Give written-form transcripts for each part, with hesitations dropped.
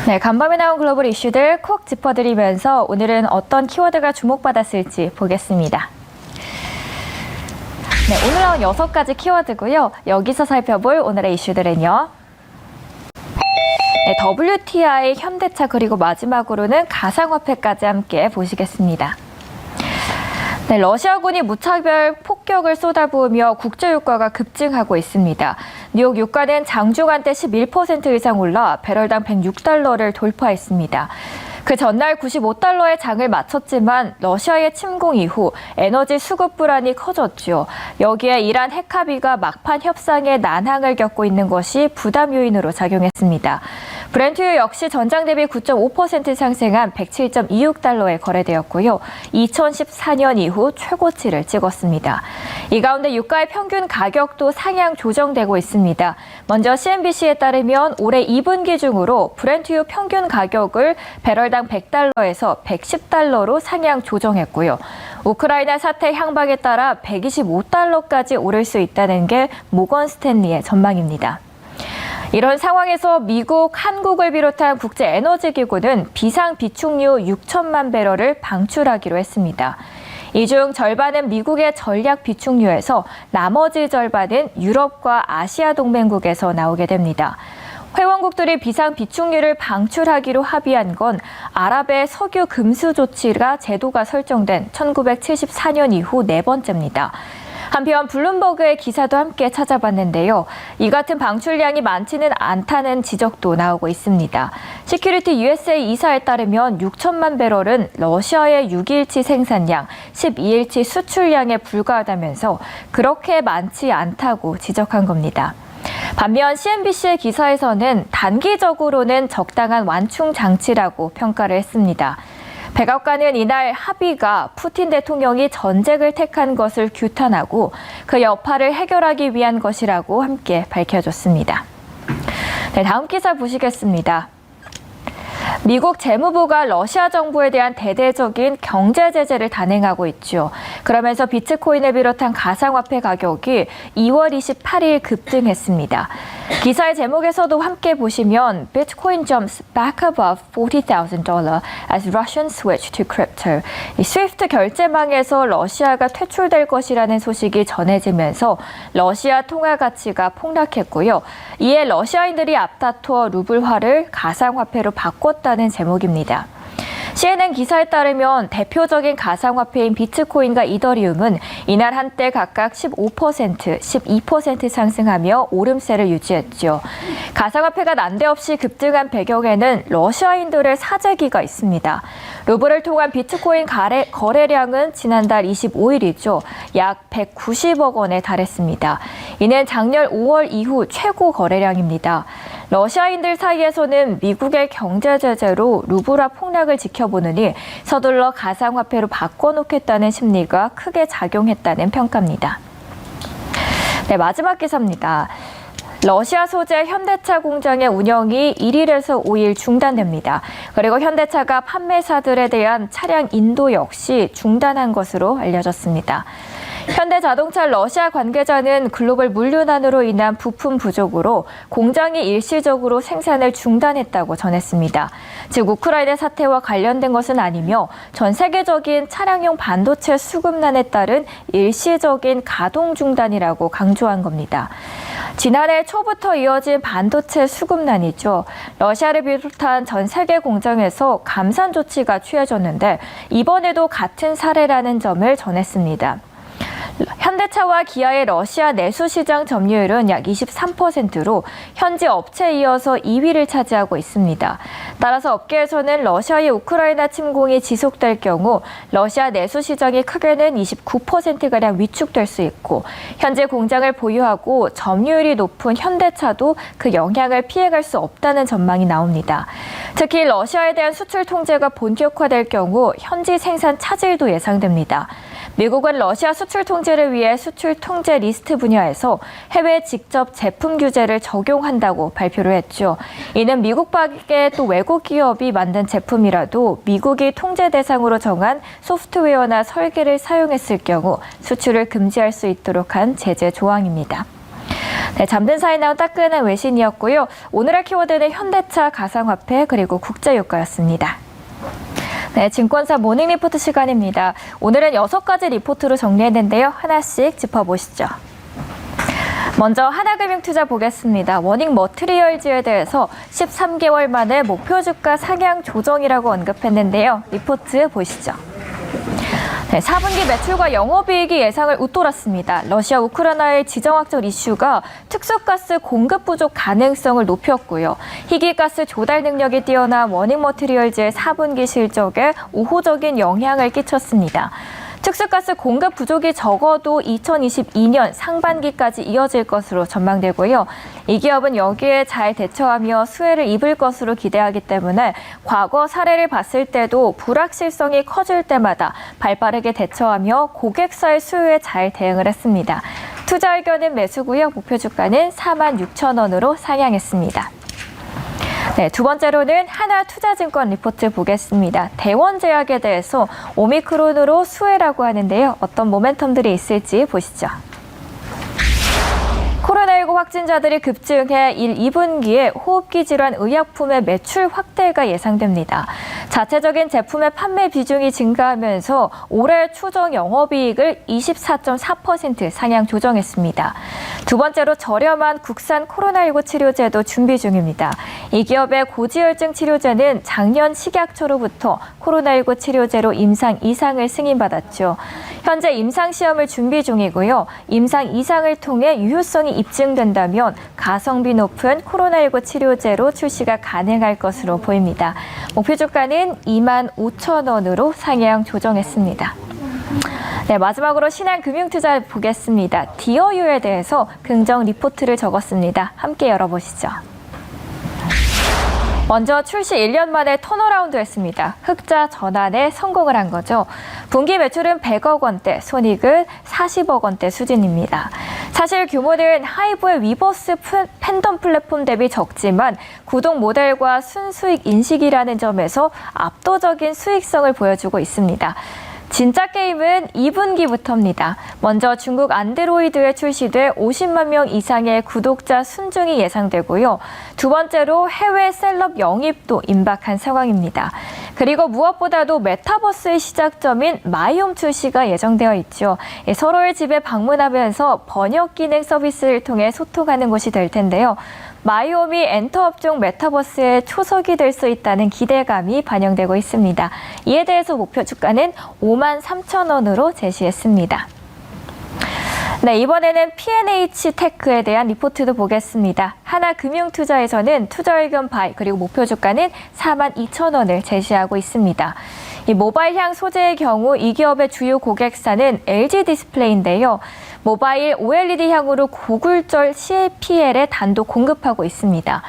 네, 간밤에 나온 글로벌 이슈들 콕 짚어드리면서 오늘은 어떤 키워드가 주목받았을지 보겠습니다. 네, 오늘 나온 6가지 키워드고요. 여기서 살펴볼 오늘의 이슈들은요. 네, WTI, 현대차 그리고 마지막으로는 가상화폐까지 함께 보시겠습니다. 네, 러시아군이 무차별 폭격을 쏟아부으며 국제유가가 급증하고 있습니다. 뉴욕 유가는 장중한때 11% 이상 올라 배럴당 106달러를 돌파했습니다. 그 전날 95달러의 장을 마쳤지만 러시아의 침공 이후 에너지 수급 불안이 커졌죠. 여기에 이란 핵 합의가 막판 협상에 난항을 겪고 있는 것이 부담 요인으로 작용했습니다. 브렌트유 역시 전장 대비 9.5% 상승한 107.26달러에 거래되었고요. 2014년 이후 최고치를 찍었습니다. 이 가운데 유가의 평균 가격도 상향 조정되고 있습니다. 먼저 CNBC에 따르면 올해 2분기 중으로 브렌트유 평균 가격을 배럴당 100달러에서 110달러로 상향 조정했고요. 우크라이나 사태 향방에 따라 125달러까지 오를 수 있다는 게 모건 스탠리의 전망입니다. 이런 상황에서 미국, 한국을 비롯한 국제에너지기구는 비상 비축유 6천만 배럴을 방출하기로 했습니다. 이 중 절반은 미국의 전략 비축유에서 나머지 절반은 유럽과 아시아 동맹국에서 나오게 됩니다. 회원국들이 비상 비축유를 방출하기로 합의한 건 아랍의 석유 금수 조치가 제도가 설정된 1974년 이후 4번째입니다. 한편 블룸버그의 기사도 함께 찾아봤는데요. 이 같은 방출량이 많지는 않다는 지적도 나오고 있습니다. 시큐리티 USA 이사에 따르면 6천만 배럴은 러시아의 6일치 생산량, 12일치 수출량에 불과하다면서 그렇게 많지 않다고 지적한 겁니다. 반면 CNBC의 기사에서는 단기적으로는 적당한 완충 장치라고 평가를 했습니다. 백악관은 이날 합의가 푸틴 대통령이 전쟁을 택한 것을 규탄하고 그 여파를 해결하기 위한 것이라고 함께 밝혀줬습니다. 네, 다음 기사 보시겠습니다. 미국 재무부가 러시아 정부에 대한 대대적인 경제 제재를 단행하고 있죠. 그러면서 비트코인을 비롯한 가상화폐 가격이 2월 28일 급등했습니다. 기사의 제목에서도 함께 보시면 Bitcoin jumps back above $40,000 as Russians switch to crypto. 이 스위프트 결제망에서 러시아가 퇴출될 것이라는 소식이 전해지면서 러시아 통화 가치가 폭락했고요. 이에 러시아인들이 앞다투어 루블화를 가상화폐로 바꿨다는 제목입니다. CNN 기사에 따르면 대표적인 가상화폐인 비트코인과 이더리움은 이날 한때 각각 15%, 12% 상승하며 오름세를 유지했죠. 가상화폐가 난데없이 급등한 배경에는 러시아인들의 사재기가 있습니다. 루블을 통한 비트코인 거래량은 지난달 25일이죠. 약 190억 원에 달했습니다. 이는 작년 5월 이후 최고 거래량입니다. 러시아인들 사이에서는 미국의 경제 제재로 루블화 폭락을 지켜보느니 서둘러 가상화폐로 바꿔놓겠다는 심리가 크게 작용했다는 평가입니다. 네, 마지막 기사입니다. 러시아 소재 현대차 공장의 운영이 1일에서 5일 중단됩니다. 그리고 현대차가 판매사들에 대한 차량 인도 역시 중단한 것으로 알려졌습니다. 현대자동차 러시아 관계자는 글로벌 물류난으로 인한 부품 부족으로 공장이 일시적으로 생산을 중단했다고 전했습니다. 즉 우크라이나 사태와 관련된 것은 아니며 전 세계적인 차량용 반도체 수급난에 따른 일시적인 가동 중단이라고 강조한 겁니다. 지난해 초부터 이어진 반도체 수급난이죠. 러시아를 비롯한 전 세계 공장에서 감산 조치가 취해졌는데 이번에도 같은 사례라는 점을 전했습니다. 현대차와 기아의 러시아 내수 시장 점유율은 약 23%로 현지 업체에 이어서 2위를 차지하고 있습니다. 따라서 업계에서는 러시아의 우크라이나 침공이 지속될 경우 러시아 내수 시장이 크게는 29%가량 위축될 수 있고 현재 공장을 보유하고 점유율이 높은 현대차도 그 영향을 피해갈 수 없다는 전망이 나옵니다. 특히 러시아에 대한 수출 통제가 본격화될 경우 현지 생산 차질도 예상됩니다. 미국은 러시아 수출 통제를 위해 수출 통제 리스트 분야에서 해외 직접 제품 규제를 적용한다고 발표를 했죠. 이는 미국 밖에 또 외국 기업이 만든 제품이라도 미국이 통제 대상으로 정한 소프트웨어나 설계를 사용했을 경우 수출을 금지할 수 있도록 한 제재 조항입니다. 네, 잠든 사이 나온 따끈한 외신이었고요. 오늘의 키워드는 현대차, 가상화폐, 그리고 국제유가였습니다. 네, 증권사 모닝 리포트 시간입니다. 오늘은 6가지 리포트로 정리했는데요. 하나씩 짚어보시죠. 먼저 하나금융투자 보겠습니다. 워닝 머티리얼즈에 대해서 13개월 만에 목표 주가 상향 조정이라고 언급했는데요. 리포트 보시죠. 네, 4분기 매출과 영업이익이 예상을 웃돌았습니다. 러시아 우크라이나의 지정학적 이슈가 특수가스 공급 부족 가능성을 높였고요. 희귀가스 조달 능력이 뛰어난 워닝 머티리얼즈의 4분기 실적에 우호적인 영향을 끼쳤습니다. 특수가스 공급 부족이 적어도 2022년 상반기까지 이어질 것으로 전망되고요. 이 기업은 여기에 잘 대처하며 수혜를 입을 것으로 기대하기 때문에 과거 사례를 봤을 때도 불확실성이 커질 때마다 발빠르게 대처하며 고객사의 수요에 잘 대응을 했습니다. 투자 의견은 매수고요. 목표 주가는 46,000원으로 상향했습니다. 네, 두 번째로는 하나투자증권 리포트 보겠습니다. 대원제약에 대해서 오미크론으로 수혜라고 하는데요. 어떤 모멘텀들이 있을지 보시죠. 코로나19 확진자들이 급증해 2분기에 호흡기 질환 의약품의 매출 확대가 예상됩니다. 자체적인 제품의 판매 비중이 증가하면서 올해 추정 영업이익을 24.4% 상향 조정했습니다. 두 번째로 저렴한 국산 코로나19 치료제도 준비 중입니다. 이 기업의 고지혈증 치료제는 작년 식약처로부터 코로나19 치료제로 임상 2상을 승인받았죠. 현재 임상 시험을 준비 중이고요. 임상 2상을 통해 유효성이 입증된다면 가성비 높은 코로나19 치료제로 출시가 가능할 것으로 보입니다. 목표 주가는 25,000원으로 상향 조정했습니다. 네, 마지막으로 신한금융투자 보겠습니다. 디어유에 대해서 긍정 리포트를 적었습니다. 함께 열어보시죠. 먼저 출시 1년 만에 턴어라운드 했습니다. 흑자 전환에 성공을 한 거죠. 분기 매출은 100억 원대, 손익은 40억 원대 수준입니다. 사실 규모는 하이브의 위버스 팬덤 플랫폼 대비 적지만 구독 모델과 순수익 인식이라는 점에서 압도적인 수익성을 보여주고 있습니다. 진짜 게임은 2분기부터입니다. 먼저 중국 안드로이드에 출시돼 50만 명 이상의 구독자 순증이 예상되고요. 두 번째로 해외 셀럽 영입도 임박한 상황입니다. 그리고 무엇보다도 메타버스의 시작점인 마이홈 출시가 예정되어 있죠. 서로의 집에 방문하면서 번역 기능 서비스를 통해 소통하는 곳이 될 텐데요. 마이홈이 엔터업종 메타버스의 초석이 될 수 있다는 기대감이 반영되고 있습니다. 이에 대해서 목표 주가는 53,000원으로 제시했습니다. 네, 이번에는 P&H 테크에 대한 리포트도 보겠습니다. 하나금융투자에서는 투자 의견 바이 그리고 목표 주가는 42,000원을 제시하고 있습니다. 이 모바일향 소재의 경우 이 기업의 주요 고객사는 LG 디스플레이인데요. 모바일 OLED 향으로 고굴절 CAPL에 단독 공급하고 있습니다.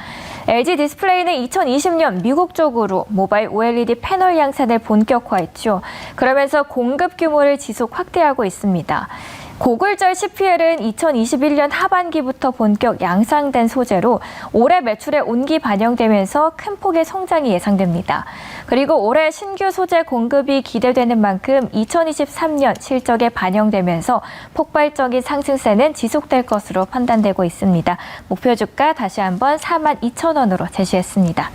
LG 디스플레이는 2020년 미국 쪽으로 모바일 OLED 패널 양산을 본격화했죠. 그러면서 공급 규모를 지속 확대하고 있습니다. 고굴절 CPL은 2021년 하반기부터 본격 양상된 소재로 올해 매출에 온기 반영되면서 큰 폭의 성장이 예상됩니다. 그리고 올해 신규 소재 공급이 기대되는 만큼 2023년 실적에 반영되면서 폭발적인 상승세는 지속될 것으로 판단되고 있습니다. 목표 주가 다시 한번 42,000원으로 제시했습니다.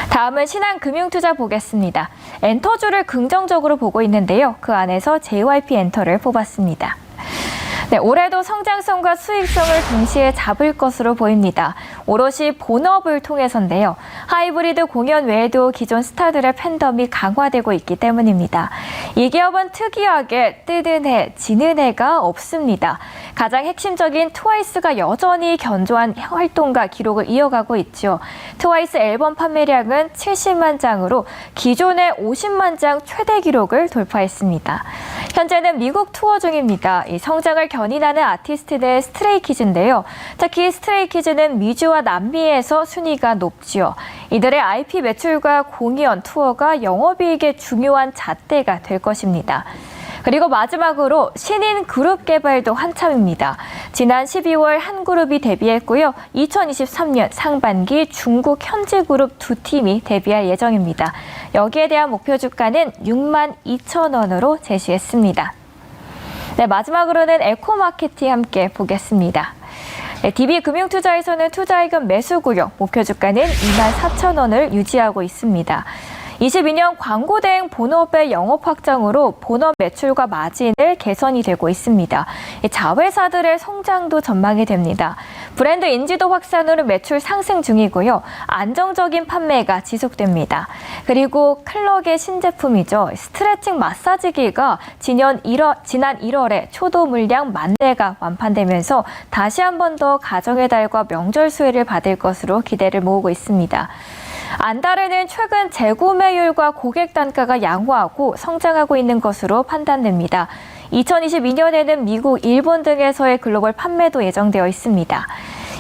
다음은 신한금융투자 보겠습니다. 엔터주를 긍정적으로 보고 있는데요. 그 안에서 JYP 엔터를 뽑았습니다. 네, 올해도 성장성과 수익성을 동시에 잡을 것으로 보입니다. 오롯이 본업을 통해서인데요. 하이브리드 공연 외에도 기존 스타들의 팬덤이 강화되고 있기 때문입니다. 이 기업은 특이하게 뜨는 해, 지는 해가 없습니다. 가장 핵심적인 트와이스가 여전히 견조한 활동과 기록을 이어가고 있죠. 트와이스 앨범 판매량은 70만 장으로 기존의 50만 장 최대 기록을 돌파했습니다. 현재는 미국 투어 중입니다. 이 성장을 견인하는 아티스트는 스트레이키즈인데요. 특히 스트레이키즈는 미주와 남미에서 순위가 높지요. 이들의 IP 매출과 공연, 투어가 영업이익의 중요한 잣대가 될 것입니다. 그리고 마지막으로 신인 그룹 개발도 한참입니다. 지난 12월 한 그룹이 데뷔했고요. 2023년 상반기 중국 현지 그룹 두 팀이 데뷔할 예정입니다. 여기에 대한 목표 주가는 62,000원으로 제시했습니다. 네, 마지막으로는 에코마케팅 함께 보겠습니다. DB금융투자에서는 투자이금 매수 구역 목표 주가는 24,000원을 유지하고 있습니다. 22년 광고 대행 본업의 영업 확장으로 본업 매출과 마진을 개선이 되고 있습니다. 자회사들의 성장도 전망이 됩니다. 브랜드 인지도 확산으로 매출 상승 중이고요. 안정적인 판매가 지속됩니다. 그리고 클럭의 신제품이죠. 스트레칭 마사지기가 지난 1월에 초도 물량 10,000대가 완판되면서 다시 한 번 더 가정의 달과 명절 수혜를 받을 것으로 기대를 모으고 있습니다. 안다르는 최근 재구매율과 고객 단가가 양호하고 성장하고 있는 것으로 판단됩니다. 2022년에는 미국, 일본 등에서의 글로벌 판매도 예정되어 있습니다.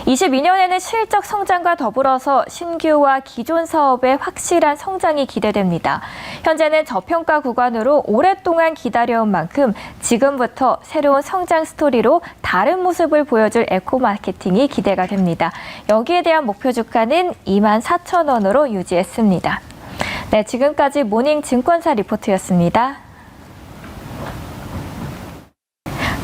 22년에는 실적 성장과 더불어서 신규와 기존 사업의 확실한 성장이 기대됩니다. 현재는 저평가 구간으로 오랫동안 기다려온 만큼 지금부터 새로운 성장 스토리로 다른 모습을 보여줄 에코마케팅이 기대가 됩니다. 여기에 대한 목표 주가는 24,000원으로 유지했습니다. 네, 지금까지 모닝 증권사 리포트였습니다.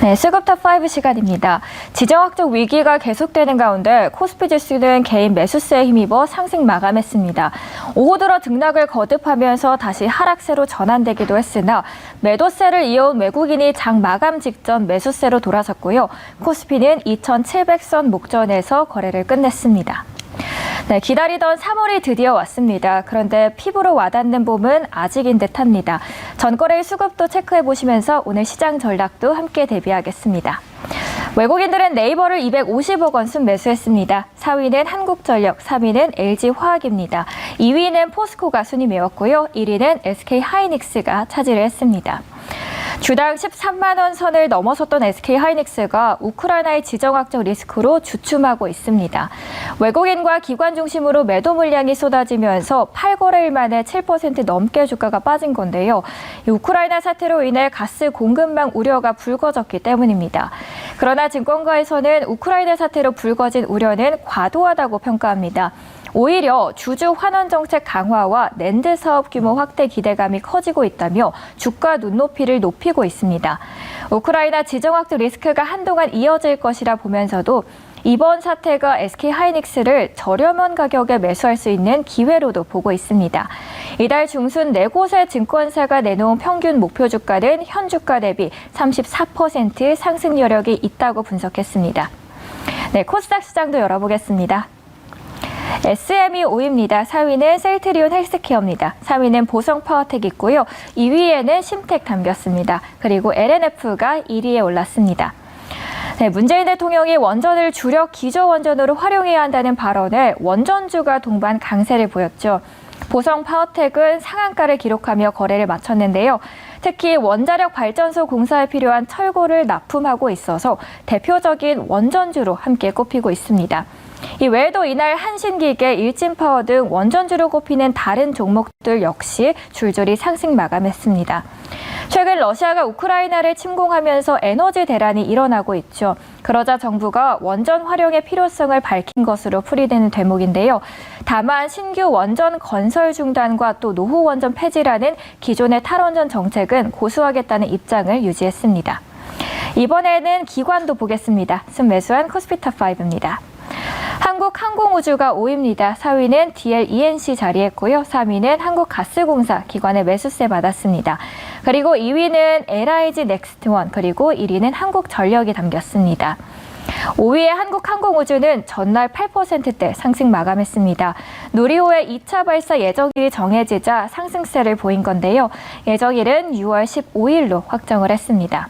네, 수급탑5 시간입니다. 지정학적 위기가 계속되는 가운데 코스피 지수는 개인 매수세에 힘입어 상승 마감했습니다. 오후 들어 등락을 거듭하면서 다시 하락세로 전환되기도 했으나 매도세를 이어온 외국인이 장 마감 직전 매수세로 돌아섰고요. 코스피는 2,700선 목전에서 거래를 끝냈습니다. 네, 기다리던 3월이 드디어 왔습니다. 그런데 피부로 와닿는 봄은 아직인 듯합니다. 전거래일 수급도 체크해보시면서 오늘 시장 전략도 함께 대비하겠습니다. 외국인들은 네이버를 250억 원 순매수했습니다. 4위는 한국전력, 3위는 LG화학입니다. 2위는 포스코가 순위 메웠고요. 1위는 SK하이닉스가 차지를 했습니다. 주당 13만 원 선을 넘어섰던 SK하이닉스가 우크라이나의 지정학적 리스크로 주춤하고 있습니다. 외국인과 기관 중심으로 매도 물량이 쏟아지면서 8거래일 만에 7% 넘게 주가가 빠진 건데요. 이 우크라이나 사태로 인해 가스 공급망 우려가 불거졌기 때문입니다. 그러나 증권가에서는 우크라이나 사태로 불거진 우려는 과도하다고 평가합니다. 오히려 주주 환원 정책 강화와 낸드 사업 규모 확대 기대감이 커지고 있다며 주가 눈높이를 높이고 있습니다. 우크라이나 지정학적 리스크가 한동안 이어질 것이라 보면서도 이번 사태가 SK하이닉스를 저렴한 가격에 매수할 수 있는 기회로도 보고 있습니다. 이달 중순 4곳의 증권사가 내놓은 평균 목표 주가는 현 주가 대비 34% 상승 여력이 있다고 분석했습니다. 네, 코스닥 시장도 열어보겠습니다. SM이 5위입니다. 4위는 셀트리온 헬스케어입니다. 3위는 보성파워텍 있고요. 2위에는 심텍 담겼습니다. 그리고 LNF가 1위에 올랐습니다. 네, 문재인 대통령이 원전을 주력 기저원전으로 활용해야 한다는 발언에 원전주가 동반 강세를 보였죠. 보성파워텍은 상한가를 기록하며 거래를 마쳤는데요. 특히 원자력 발전소 공사에 필요한 철골을 납품하고 있어서 대표적인 원전주로 함께 꼽히고 있습니다. 이 외에도 이날 한신기계, 일진파워 등 원전주로 꼽히는 다른 종목들 역시 줄줄이 상승 마감했습니다. 최근 러시아가 우크라이나를 침공하면서 에너지 대란이 일어나고 있죠. 그러자 정부가 원전 활용의 필요성을 밝힌 것으로 풀이되는 대목인데요. 다만 신규 원전 건설 중단과 또 노후 원전 폐지라는 기존의 탈원전 정책은 고수하겠다는 입장을 유지했습니다. 이번에는 기관도 보겠습니다. 순매수한 코스피탑5입니다. 한국항공우주가 5위입니다. 4위는 DLENC 자리했고요. 3위는 한국가스공사 기관의 매수세 받았습니다. 그리고 2위는 LIG 넥스트원, 그리고 1위는 한국전력이 담겼습니다. 5위의 한국항공우주는 전날 8%대 상승 마감했습니다. 누리호의 2차 발사 예정일이 정해지자 상승세를 보인 건데요. 예정일은 6월 15일로 확정을 했습니다.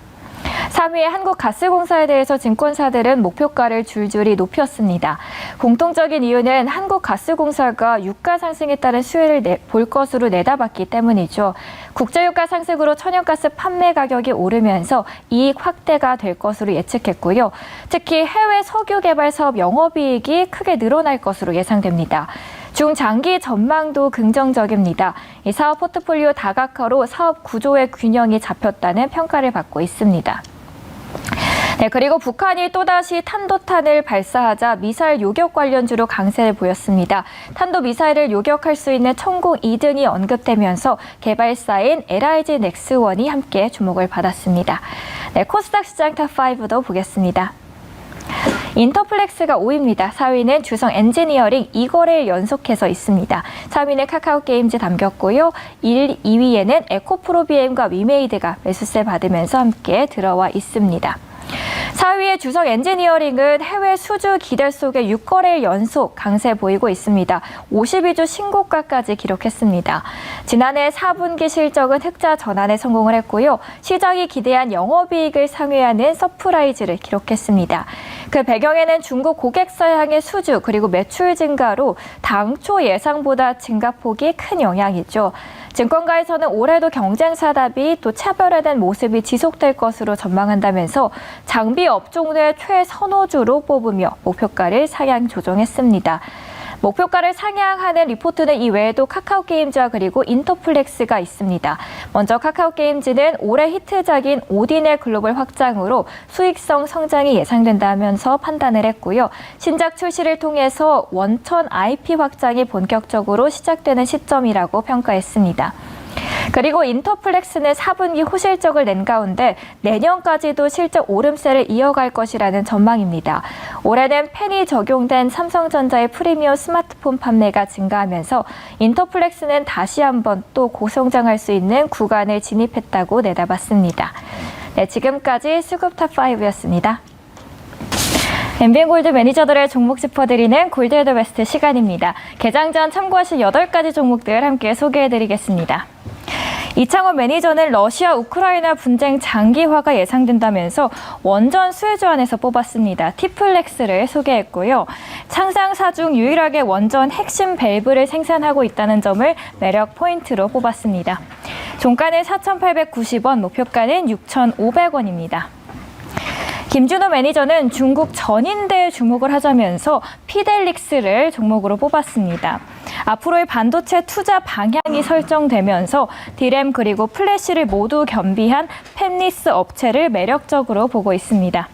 3위의 한국가스공사에 대해서 증권사들은 목표가를 줄줄이 높였습니다. 공통적인 이유는 한국가스공사가 유가 상승에 따른 수혜를 볼 것으로 내다봤기 때문이죠. 국제유가 상승으로 천연가스 판매 가격이 오르면서 이익 확대가 될 것으로 예측했고요. 특히 해외 석유 개발 사업 영업이익이 크게 늘어날 것으로 예상됩니다. 중장기 전망도 긍정적입니다. 이 사업 포트폴리오 다각화로 사업 구조의 균형이 잡혔다는 평가를 받고 있습니다. 네, 그리고 북한이 또다시 탄도탄을 발사하자 미사일 요격 관련주로 강세를 보였습니다. 탄도미사일을 요격할 수 있는 천공 2등이 언급되면서 개발사인 LIG 넥스원이 함께 주목을 받았습니다. 네, 코스닥 시장 탑5도 보겠습니다. 인터플렉스가 5위입니다. 4위는 주성 엔지니어링 2거래일 연속해서 있습니다. 3위는 카카오게임즈 담겼고요. 2위에는 에코프로비엠과 위메이드가 매수세 받으면서 함께 들어와 있습니다. 4위의 주성 엔지니어링은 해외 수주 기대 속에 6거래일 연속 강세 보이고 있습니다. 52주 신고가까지 기록했습니다. 지난해 4분기 실적은 흑자 전환에 성공을 했고요. 시장이 기대한 영업이익을 상회하는 서프라이즈를 기록했습니다. 그 배경에는 중국 고객사 향의 수주 그리고 매출 증가로 당초 예상보다 증가폭이 큰 영향이죠. 증권가에서는 올해도 경쟁사 대비 또 차별화된 모습이 지속될 것으로 전망한다면서 장비 업종 내 최선호주로 뽑으며 목표가를 상향 조정했습니다. 목표가를 상향하는 리포트는 이외에도 카카오게임즈와 그리고 인터플렉스가 있습니다. 먼저 카카오게임즈는 올해 히트작인 오딘의 글로벌 확장으로 수익성 성장이 예상된다면서 판단을 했고요. 신작 출시를 통해서 원천 IP 확장이 본격적으로 시작되는 시점이라고 평가했습니다. 그리고 인터플렉스는 4분기 호실적을 낸 가운데 내년까지도 실적 오름세를 이어갈 것이라는 전망입니다. 올해는 펜이 적용된 삼성전자의 프리미엄 스마트폰 판매가 증가하면서 인터플렉스는 다시 한번 또 고성장할 수 있는 구간을 진입했다고 내다봤습니다. 네, 지금까지 수급탑5였습니다. MBN골드 매니저들의 종목 짚어드리는 골드헤드 베스트 시간입니다. 개장 전 참고하실 8가지 종목들 함께 소개해드리겠습니다. 이창원 매니저는 러시아 우크라이나 분쟁 장기화가 예상된다면서 원전 수혜주안에서 뽑았습니다. 티플렉스를 소개했고요. 상장사 중 유일하게 원전 핵심 밸브를 생산하고 있다는 점을 매력 포인트로 뽑았습니다. 종가는 4,890원, 목표가는 6,500원입니다. 김준호 매니저는 중국 전인대에 주목을 하자면서 피델릭스를 종목으로 뽑았습니다. 앞으로의 반도체 투자 방향이 설정되면서 디램 그리고 플래시를 모두 겸비한 팹리스 업체를 매력적으로 보고 있습니다.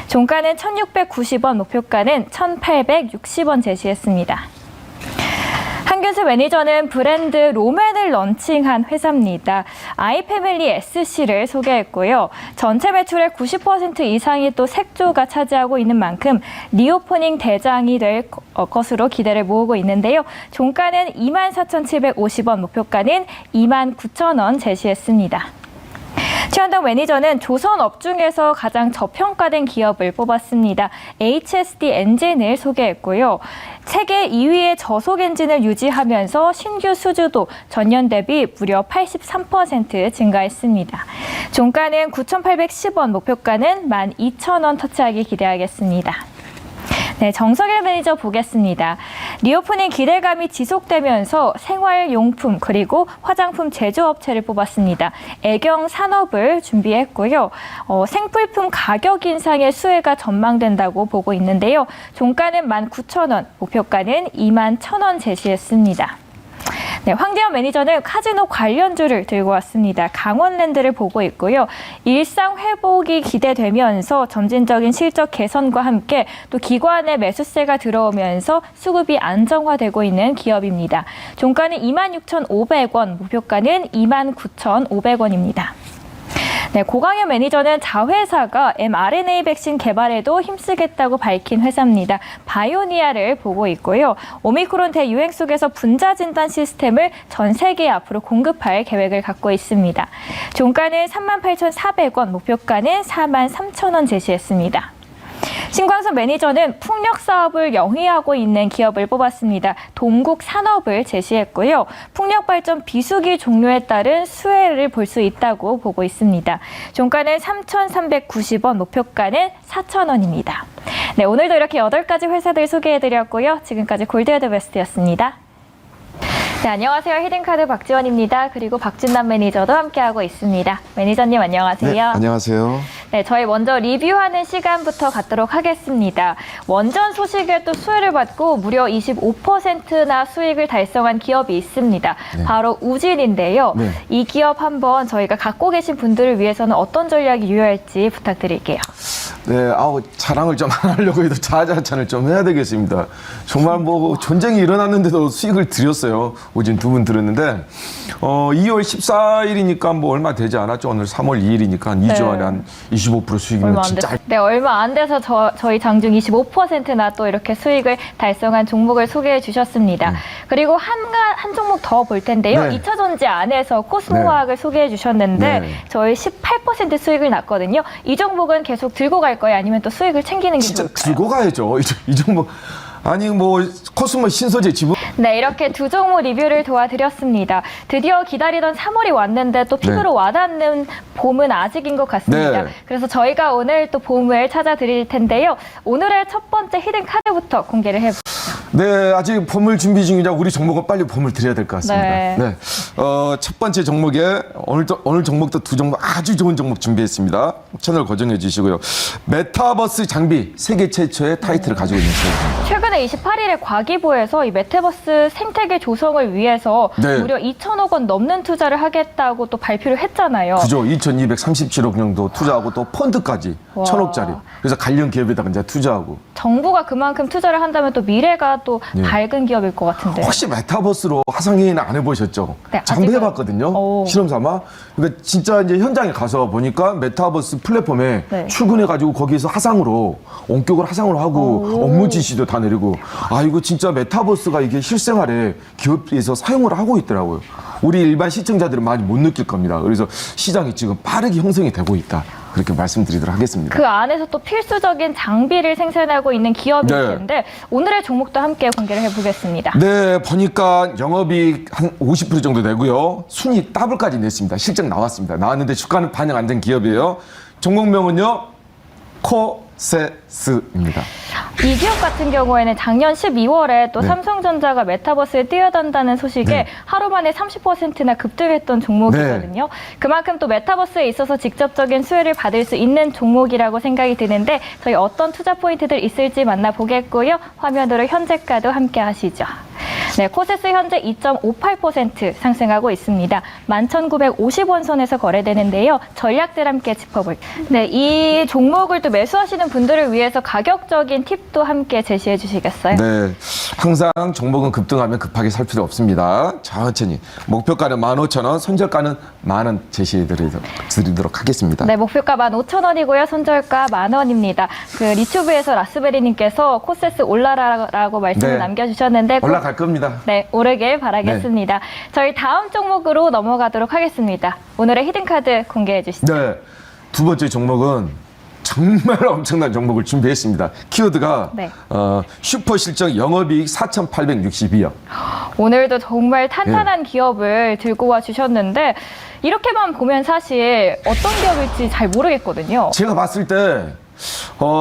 종가는 1,690원, 목표가는 1,860원 제시했습니다. 한균수 매니저는 브랜드 로맨을 런칭한 회사입니다. 아이패밀리 SC를 소개했고요. 전체 매출의 90% 이상이 또 색조가 차지하고 있는 만큼 리오프닝 대장이 될 것으로 기대를 모으고 있는데요. 종가는 24,750원, 목표가는 29,000원 제시했습니다. 최현덕 매니저는 조선업 중에서 가장 저평가된 기업을 뽑았습니다. HSD 엔진을 소개했고요. 세계 2위의 저속 엔진을 유지하면서 신규 수주도 전년 대비 무려 83% 증가했습니다. 종가는 9,810원, 목표가는 12,000원 터치하기 기대하겠습니다. 네, 정석일 매니저 보겠습니다. 리오프닝 기대감이 지속되면서 생활용품 그리고 화장품 제조업체를 뽑았습니다. 애경 산업을 준비했고요. 생필품 가격 인상의 수혜가 전망된다고 보고 있는데요. 종가는 19,000원, 목표가는 21,000원 제시했습니다. 네, 황대현 매니저는 카지노 관련주를 들고 왔습니다. 강원랜드를 보고 있고요. 일상 회복이 기대되면서 점진적인 실적 개선과 함께 또 기관의 매수세가 들어오면서 수급이 안정화되고 있는 기업입니다. 종가는 26,500원, 목표가는 29,500원입니다. 네, 고강현 매니저는 자회사가 mRNA 백신 개발에도 힘쓰겠다고 밝힌 회사입니다. 바이오니아를 보고 있고요. 오미크론 대유행 속에서 분자 진단 시스템을 전 세계에 앞으로 공급할 계획을 갖고 있습니다. 종가는 38,400원, 목표가는 43,000원 제시했습니다. 신광석 매니저는 풍력 사업을 영위하고 있는 기업을 뽑았습니다. 동국 산업을 제시했고요. 풍력 발전 비수기 종료에 따른 수혜를 볼 수 있다고 보고 있습니다. 종가는 3,390원, 목표가는 4,000원입니다. 네, 오늘도 이렇게 8가지 회사들 소개해드렸고요. 지금까지 골드헤드 베스트였습니다. 네, 안녕하세요. 히든카드 박지원입니다. 그리고 박진남 매니저도 함께하고 있습니다. 매니저님 안녕하세요. 네, 안녕하세요. 네, 저희 먼저 리뷰하는 시간부터 갖도록 하겠습니다. 원전 소식에 또 수혜를 받고 무려 25%나 수익을 달성한 기업이 있습니다. 네. 바로 우진인데요. 네. 이 기업 한번 저희가 갖고 계신 분들을 위해서는 어떤 전략이 유효할지 부탁드릴게요. 네, 자랑을 좀 안 하려고 해도 자아자찬을 좀 해야 되겠습니다. 정말 뭐 전쟁이 일어났는데도 수익을 드렸어요. 오진 두 분 들었는데, 2월 14일이니까 뭐 얼마 되지 않았죠. 오늘 3월 2일이니까 한 2주 만에 한 25% 수익이면 진짜. 네, 얼마 안 돼서 저희 장중 25%나 또 이렇게 수익을 달성한 종목을 소개해 주셨습니다. 그리고 한 종목 더 볼 텐데요. 네. 2차 전지 안에서 코스모화학을 소개해 주셨는데 네. 저희 18% 수익을 났거든요. 이 종목은 계속 들고 갈 거예요? 아니면 또 수익을 챙기는 게 진짜 좋을까요? 들고 가야죠. 이 정도. 아니 뭐 코스모 신소재 지분. 네, 이렇게 두 종목 리뷰를 도와드렸습니다. 드디어 기다리던 3월이 왔는데 또 피부로 와닿는 봄은 아직인 것 같습니다. 네. 그래서 저희가 오늘 또 봄을 찾아드릴 텐데요. 오늘의 첫 번째 히든 카드부터 공개를 해보죠. 네, 아직 봄을 준비 중이라 우리 종목은 빨리 봄을 드려야 될 것 같습니다. 네. 첫 번째 종목에 오늘 종목도 두 종목 아주 좋은 종목 준비했습니다. 채널 고정해 주시고요. 메타버스 장비 세계 최초의 타이틀을 가지고 있는 기업입니다. 최근에 28일에 과기부에서 이 메타버스 생태계 조성을 위해서 네. 무려 2천억 원 넘는 투자를 하겠다고 또 발표를 했잖아요. 그죠? 2,237억 정도 투자하고 또 펀드까지 와. 1,000억짜리. 그래서 관련 기업에다가 이제 투자하고. 정부가 그만큼 투자를 한다면 또 미래가 또 밝은 기업일 것 같은데. 혹시 메타버스로 화상회의는 안 해보셨죠? 네, 저도 아직은- 해봤거든요. 오. 실험 삼아. 그러니까 진짜 이제 현장에 가서 보니까 메타버스 플랫폼에 네. 출근해가지고 거기에서 화상으로 원격으로 화상으로 하고 오. 업무 지시도 다 내리고. 아 이거 진짜 메타버스가 이게 실생활에 기업에서 사용을 하고 있더라고요. 우리 일반 시청자들은 많이 못 느낄 겁니다. 그래서 시장이 지금 빠르게 형성이 되고 있다. 그렇게 말씀드리도록 하겠습니다. 그 안에서 또 필수적인 장비를 생산하고 있는 기업일 네. 텐데 오늘의 종목도 함께 공개를 해보겠습니다. 네, 보니까 영업이익 한 50% 정도 되고요. 순이익 더블까지 냈습니다. 실적 나왔습니다. 나왔는데 주가는 반영 안 된 기업이에요. 종목명은요, 코세스입니다. 이 기업 같은 경우에는 작년 12월에 또 네. 삼성전자가 메타버스에 뛰어든다는 소식에 네. 하루 만에 30%나 급등했던 종목이거든요. 그만큼 또 메타버스에 있어서 직접적인 수혜를 받을 수 있는 종목이라고 생각이 드는데 저희 어떤 투자 포인트들 있을지 만나보겠고요. 화면으로 현재가도 함께 하시죠. 네, 코세스 현재 2.58% 상승하고 있습니다. 11,950원 선에서 거래되는데요. 전략들 함께 짚어볼게요. 네, 이 종목을 또 매수하시는 분들을 위해서 가격적인 팁도 함께 제시해 주시겠어요? 네, 항상 종목은 급등하면 급하게 살 필요 없습니다. 천천히. 목표가는 15,000원, 선절가는 10,000원 제시해 드리도록 하겠습니다. 네, 목표가 15,000원이고요. 손절가 10,000원입니다. 그 리튜브에서 라스베리님께서 코세스 올라라라고 말씀을 네. 남겨주셨는데 꼭 올라갈 겁니다. 네, 오르길 바라겠습니다. 저희 다음 종목으로 넘어가도록 하겠습니다. 오늘의 히든카드 공개해 주시죠. 네, 두 번째 종목은 정말 엄청난 종목을 준비했습니다. 키워드가 네. 슈퍼 실적 영업이익 4,862억. 오늘도 정말 탄탄한 네. 기업을 들고 와 주셨는데 이렇게만 보면 사실 어떤 기업일지 잘 모르겠거든요. 제가 봤을 때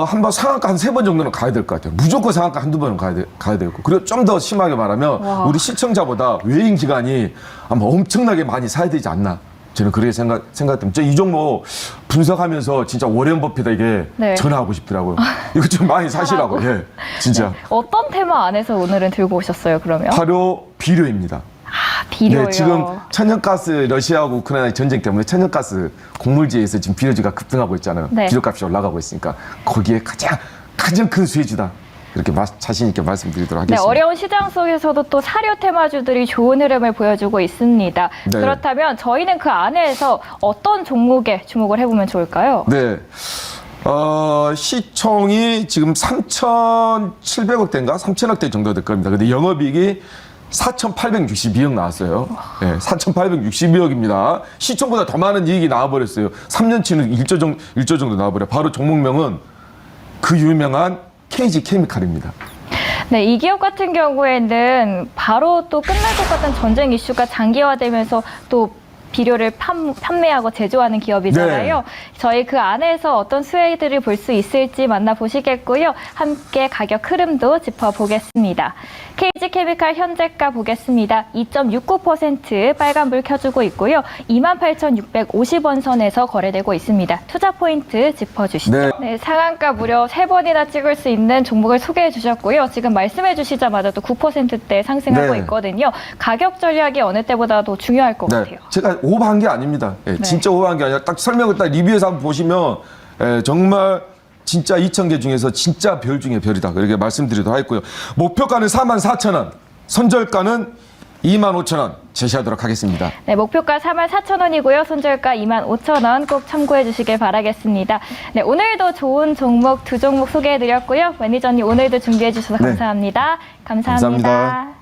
한번 상한가 한 3번 정도는 가야 될 것 같아요. 무조건 상한가 한두 번은 가야 되고. 그리고 좀 더 심하게 말하면 와. 우리 시청자보다 외인 기관이 아마 엄청나게 많이 사야 되지 않나. 저는 그렇게 생각됩니다. 이 종목 분석하면서 진짜 워렌 버핏에게 네. 전화하고 싶더라고요. 이거 좀 많이 사시라고. 예, 진짜. 어떤 테마 안에서 오늘은 들고 오셨어요, 그러면? 바로 비료입니다. 아, 비료요. 네, 지금 천연가스 러시아하고 우크라이나 전쟁 때문에 천연가스 곡물지에서 지금 비료지가 급등하고 있잖아요. 네. 비료값이 올라가고 있으니까 거기에 가장 큰 수혜주다. 이렇게 자신 있게 말씀드리도록 네, 하겠습니다. 어려운 시장 속에서도 또 사료 테마주들이 좋은 흐름을 보여주고 있습니다. 네. 그렇다면 저희는 그 안에서 어떤 종목에 주목을 해보면 좋을까요? 네. 시총이 지금 3,700억대인가 3,000억대 정도 될 겁니다. 근데 영업이익이 4,862억 나왔어요. 네, 4,862억입니다. 시총보다 더 많은 이익이 나와버렸어요. 3년치는 1조 정도 나와버려요. 바로 종목명은 그 유명한 KG 케미칼입니다. 네, 이 기업 같은 경우에는 바로 또 끝날 것 같은 전쟁 이슈가 장기화되면서 또 비료를 판매하고 제조하는 기업이잖아요. 네. 저희 그 안에서 어떤 수혜들을 볼 수 있을지 만나보시겠고요. 함께 가격 흐름도 짚어보겠습니다. KG케미칼 현재가 보겠습니다. 2.69% 빨간불 켜주고 있고요. 28,650원 선에서 거래되고 있습니다. 투자 포인트 짚어주시죠. 네. 네, 상한가 무려 3번이나 찍을 수 있는 종목을 소개해 주셨고요. 지금 말씀해 주시자마자 또 9%대 상승하고 네. 있거든요. 가격 전략이 어느 때보다도 중요할 것 같아요. 제가 오버한 게 아닙니다. 예, 진짜 오버한 게 아니라 딱 설명을 딱 리뷰에서 한번 보시면 정말 진짜 2,000개 중에서 진짜 별 중에 별이다. 그렇게 말씀드리도록 하겠고요. 목표가는 44,000원, 손절가는 25,000원 제시하도록 하겠습니다. 네, 목표가 44,000원이고요. 손절가 25,000원 꼭 참고해 주시길 바라겠습니다. 네, 오늘도 좋은 종목 두 종목 소개해 드렸고요. 매니저님 오늘도 준비해 주셔서 네. 감사합니다. 감사합니다. 감사합니다.